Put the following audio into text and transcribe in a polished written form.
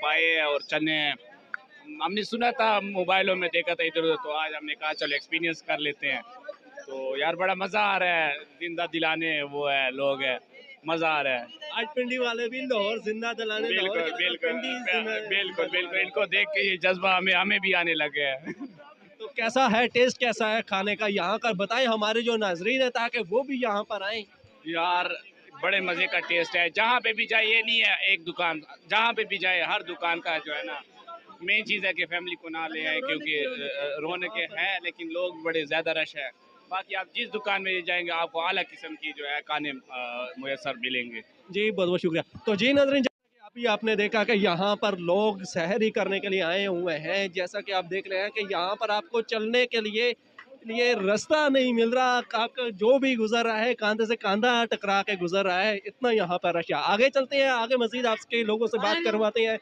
आए हैं और चलने हैं। हमने सुना था, मोबाइलों में देखा था इधर उधर, तो आज हमने कहा चलो एक्सपीरियंस कर लेते हैं। तो यार बड़ा मज़ा आ रहा है, जिंदा दिलाने वो है लोग है, मज़ा आ रहा है। आज पिंडी वाले भी लाहौर जिंदा दिलाने, लाहौर बिल्कुल की तरफ बिल्कुल पिंडी जिंदा बिल्कुल दिला बिल्कुल, रहे इनको देख के ये जज्बा हमें भी आने लगे है। हैं। तो कैसा है, टेस्ट कैसा है खाने का यहाँ का, बताएं हमारे जो नाजरीन है ताकि वो भी यहाँ पर आए। यार बड़े मज़े का टेस्ट है, जहाँ पे भी जाए, ये नहीं है एक दुकान, जहाँ पे भी जाए हर दुकान का जो है ना, मेन चीज़ है कि फैमिली को ना ले आए, क्योंकि रौनकें हैं लेकिन लोग बड़े ज़्यादा रश है। बाकी आप जिस दुकान में जाएंगे आपको आला किस्म की जो है खाने मुयसर मिलेंगे। जी बहुत बहुत शुक्रिया। तो जी नाज़रीन, जैसा कि अभी आपने देखा कि यहाँ पर लोग सहरी करने के लिए आए हुए हैं। जैसा कि आप देख रहे हैं कि यहाँ पर आपको चलने के लिए रास्ता नहीं मिल रहा, आपका जो भी गुजर रहा है कांधे से कांधा टकरा के गुजर रहा है, इतना यहाँ पर रश है। आगे चलते हैं, आगे मजीद आपके लोगों से बात करवाते हैं।